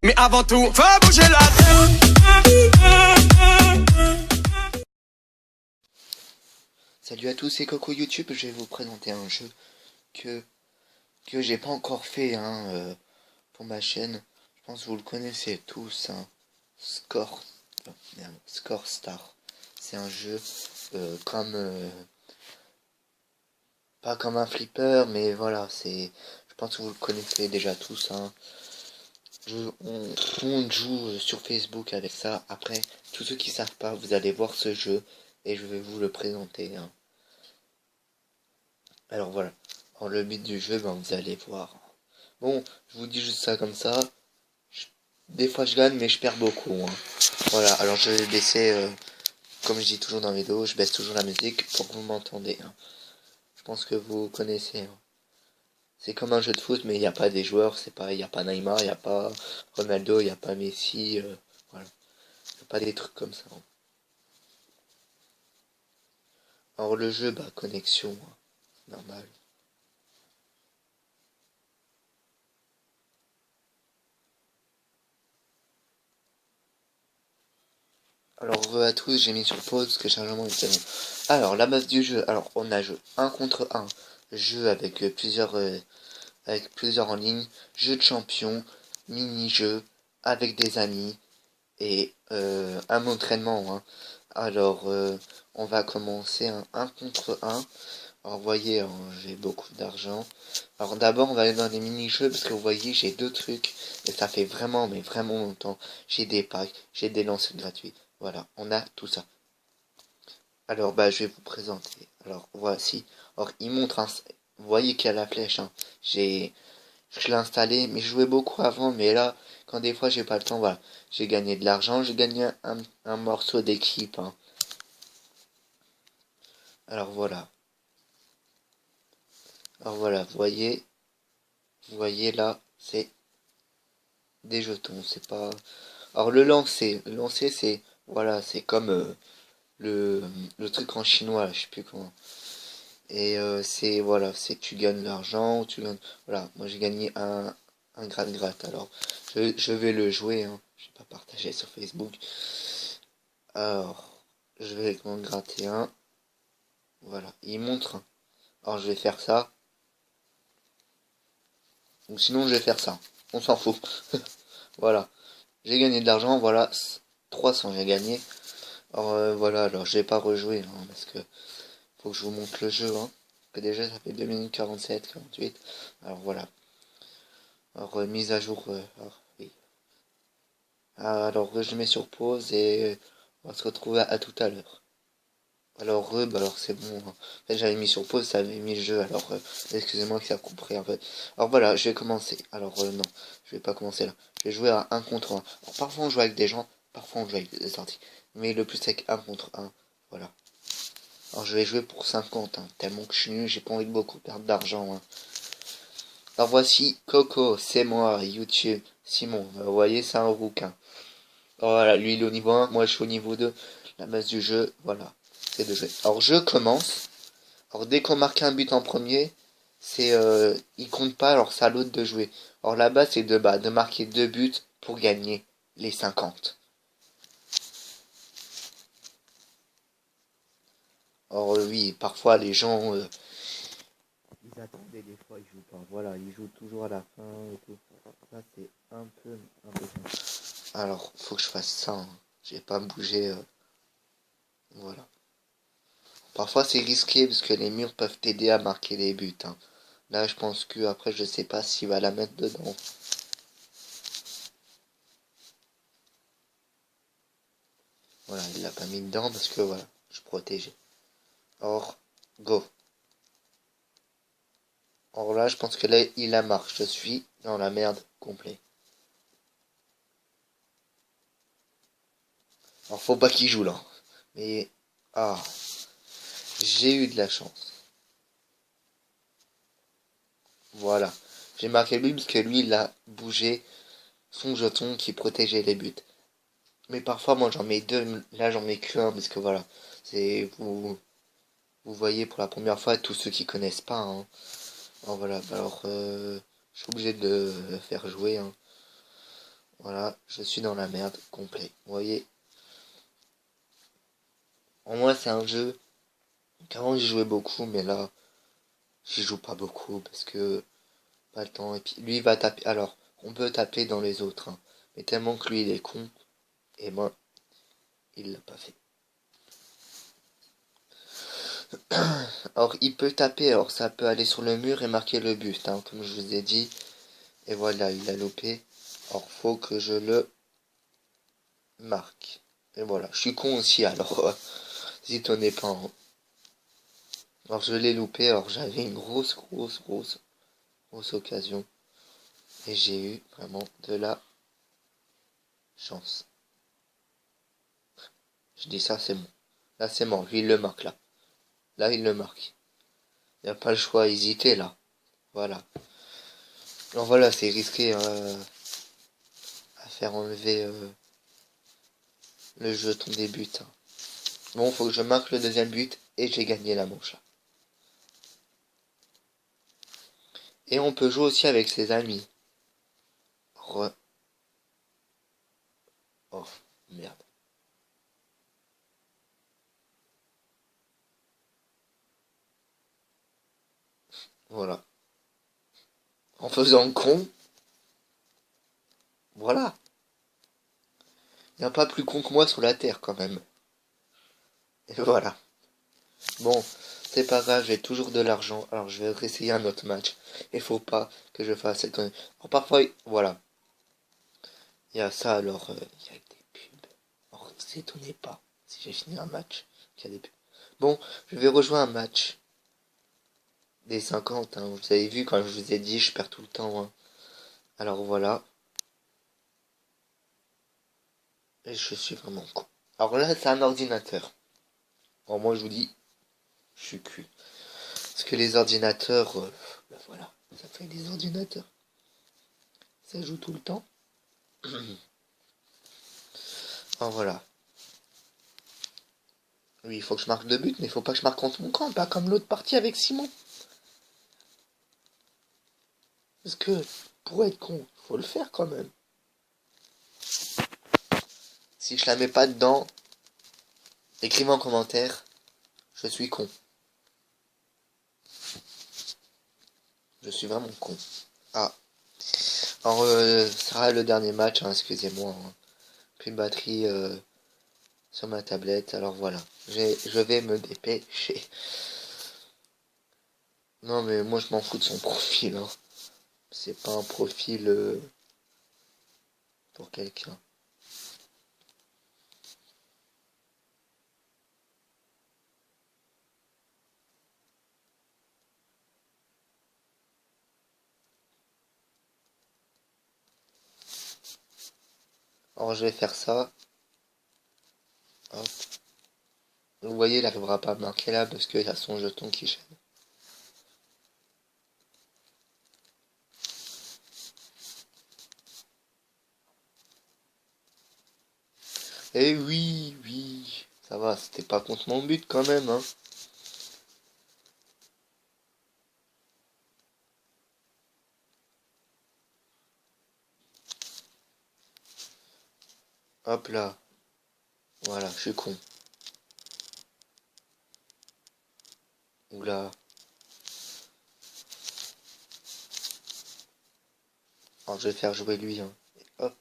Mais avant tout, faut bouger la tête. Salut à tous, c'est Coco YouTube. Je vais vous présenter un jeu que j'ai pas encore fait pour ma chaîne. Je pense que vous le connaissez tous, Score, Score Star. C'est un jeu comme pas comme un flipper, mais voilà, je pense que vous le connaissez déjà tous. On joue sur Facebook avec ça. Après, tous ceux qui savent pas, vous allez voir ce jeu et je vais vous le présenter. Alors voilà. Alors, le but du jeu, vous allez voir. Bon, je vous dis juste ça comme ça. Des fois je gagne, mais je perds beaucoup. Voilà, alors je vais baisser, comme je dis toujours dans la vidéo, je baisse toujours la musique pour que vous m'entendez. Je pense que vous connaissez. C'est comme un jeu de foot, mais il n'y a pas des joueurs, il n'y a pas Neymar, il n'y a pas Ronaldo, il n'y a pas Messi, voilà. Il n'y a pas des trucs comme ça. Alors le jeu, connexion, normal. Alors à tous, j'ai mis sur pause parce que chargement est bon. Alors la base du jeu, alors on a jeu 1 contre 1, jeu avec plusieurs en ligne, jeu de champion, mini-jeu avec des amis et un entraînement. Alors on va commencer un 1 contre 1. Alors vous voyez, j'ai beaucoup d'argent. Alors d'abord on va aller dans les mini-jeux parce que vous voyez j'ai deux trucs et ça fait vraiment mais vraiment longtemps. J'ai des packs, j'ai des lancers gratuits. Voilà, on a tout ça. Alors je vais vous présenter. Alors voici. Alors il montre vous voyez qu'il y a la flèche. Je l'ai installé, mais je jouais beaucoup avant, mais là, quand des fois j'ai pas le temps, voilà. J'ai gagné de l'argent, j'ai gagné un morceau d'équipe. Alors voilà. Alors voilà, vous voyez là, c'est des jetons, c'est pas. Alors le lancer c'est, voilà, c'est comme le, le truc en chinois, là, je sais plus comment. Et c'est, voilà, c'est tu gagnes de l'argent, tu gagnes. Voilà, moi j'ai gagné un gratte-gratte, alors je vais le jouer, je vais pas partager sur Facebook. Alors, je vais en gratter un. Voilà, il montre. Alors, je vais faire ça. Ou sinon, je vais faire ça. On s'en fout. Voilà. J'ai gagné de l'argent. Voilà. 300, j'ai gagné. Alors, voilà. Alors, je vais pas rejouer. Parce que faut que je vous montre le jeu. Que déjà, ça fait 2 minutes 47, 48. Alors, voilà. Alors, mise à jour. Alors, oui. Alors, je mets sur pause et on va se retrouver à tout à l'heure. Alors alors c'est bon. En fait, j'avais mis sur pause, ça avait mis le jeu. Alors excusez-moi que ça couperait en fait. Alors voilà, je vais commencer. Alors non, je vais pas commencer là. Je vais jouer à un contre un. Alors, parfois on joue avec des gens, parfois on joue avec des sorties. Mais le plus c'est que 1 contre un. Voilà. Alors je vais jouer pour 50, tellement que je suis nul, j'ai pas envie de beaucoup perdre d'argent. Alors voici Coco, c'est moi, YouTube, Simon. Vous voyez, c'est un rouquin. Alors, voilà, lui il est au niveau 1, moi je suis au niveau 2. La base du jeu, voilà. C'est de jouer. Alors je commence. Alors dès qu'on marque un but en premier, c'est il compte pas, alors c'est à l'autre de jouer. Alors là-bas c'est de marquer 2 buts pour gagner les 50. Alors oui, parfois les gens ils attendaient des fois, ils jouent pas. Voilà, ils jouent toujours à la fin et tout. Ça c'est un peu ça. Alors faut que je fasse ça. J'ai pas bougé. Voilà. Parfois c'est risqué parce que les murs peuvent t'aider à marquer les buts. Là je pense que après je sais pas s'il va la mettre dedans. Voilà, il l'a pas mis dedans parce que voilà, je protégeais. Or, go. Or là, je pense que là, il la marque. Je suis dans la merde complet. Alors, faut pas qu'il joue là. Mais, ah, j'ai eu de la chance. Voilà. J'ai marqué lui parce que lui, il a bougé son jeton qui protégeait les buts. Mais parfois, moi, j'en mets deux. Là, j'en mets qu'un parce que voilà. C'est, vous voyez pour la première fois, tous ceux qui connaissent pas. Alors voilà, alors, je suis obligé de le faire jouer. Voilà, je suis dans la merde complet. Vous voyez. En moi, c'est un jeu. Qu'avant, j'y jouais beaucoup, mais là, j'y joue pas beaucoup parce que pas le temps. Et puis, lui, il va taper. Alors, on peut taper dans les autres, hein, mais tellement que lui, il est con. Et moi, il l'a pas fait. Alors, il peut taper. Alors, ça peut aller sur le mur et marquer le but, hein, comme je vous ai dit. Et voilà, il a loupé. Alors, faut que je le marque. Et voilà, je suis con aussi, alors, vous étonnez pas, hein. Alors, je l'ai loupé. Alors, j'avais une grosse occasion. Et j'ai eu vraiment de la chance. Je dis ça, c'est bon. Là, c'est mort. Lui, il le marque, là. Là, il le marque. Il n'y a pas le choix à hésiter, là. Voilà. Alors voilà, c'est risqué à faire enlever le jeton des buts, hein. Bon, faut que je marque le deuxième but et j'ai gagné la manche, là. Et on peut jouer aussi avec ses amis. Oh, merde. Voilà. En faisant le con, voilà. Il n'y a pas plus con que moi sur la terre, quand même. Et voilà. Bon, c'est pas grave, j'ai toujours de l'argent, alors je vais réessayer un autre match. Il faut pas que je fasse cette connerie. Alors parfois, voilà. Il y a ça, alors, il y a des pubs. Alors, ne vous étonnez pas, si j'ai fini un match, qu'il y a des pubs. Bon, je vais rejoindre un match des 50, hein. Vous avez vu, quand je vous ai dit, je perds tout le temps, hein. Alors voilà. Et je suis vraiment con. Alors là, c'est un ordinateur. Alors moi, je vous dis, je suis cul. Parce que les ordinateurs, ben voilà, ça fait des ordinateurs. Ça joue tout le temps. Alors voilà. Oui, il faut que je marque 2 buts, mais il faut pas que je marque contre mon camp, pas comme l'autre partie avec Simon. Parce que, pour être con, faut le faire quand même. Si je la mets pas dedans, écrivez en commentaire, je suis con. Je suis vraiment con. Ah. Alors, ça sera le dernier match, hein, excusez-moi, hein. Plus de batterie sur ma tablette, alors voilà. Je vais me dépêcher. Non, mais moi, je m'en fous de son profil, hein. C'est pas un profil pour quelqu'un. Alors, je vais faire ça. Hop. Vous voyez, il n'arrivera pas à marquer là parce qu'il y a son jeton qui gêne. Eh oui, oui. Ça va, c'était pas contre mon but quand même, hein. Hop là. Voilà, je suis con. Oula. Alors, je vais faire jouer lui, hein. Hop.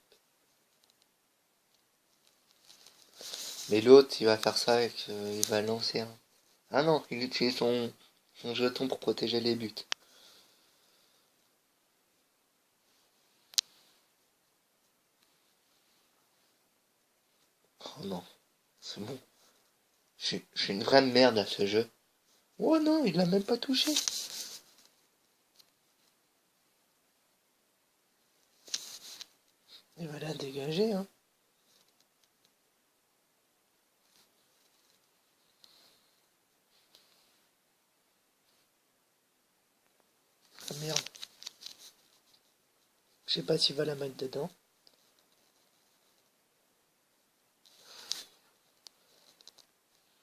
Mais l'autre, il va faire ça et il va lancer, hein. Ah non, il utilise son jeton pour protéger les buts. Oh non, c'est bon. Je suis une vraie merde à ce jeu. Oh non, il l'a même pas touché. Il va la dégager, hein. Ah merde. Je sais pas s'il va la mettre dedans.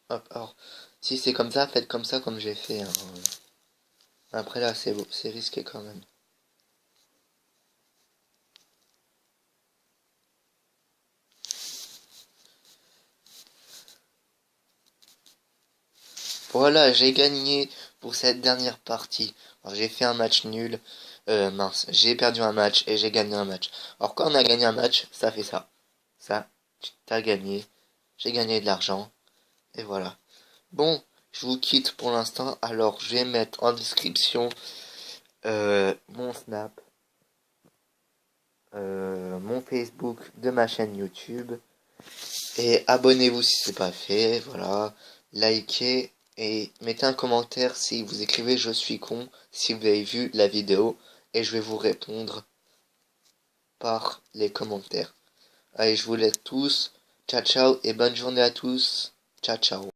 Hop, alors, si c'est comme ça, faites comme ça comme j'ai fait, hein. Après là, c'est risqué quand même. Voilà, j'ai gagné pour cette dernière partie. Alors j'ai fait un match nul. Mince, j'ai perdu un match et j'ai gagné un match. Alors quand on a gagné un match, ça fait ça. Ça, t'as gagné. J'ai gagné de l'argent. Et voilà. Bon, je vous quitte pour l'instant. Alors je vais mettre en description mon Snap, mon Facebook de ma chaîne YouTube. Et abonnez-vous si c'est pas fait, voilà. Likez et mettez un commentaire si vous écrivez je suis con, si vous avez vu la vidéo, et je vais vous répondre par les commentaires. Allez, je vous laisse tous. Ciao ciao et bonne journée à tous. Ciao ciao.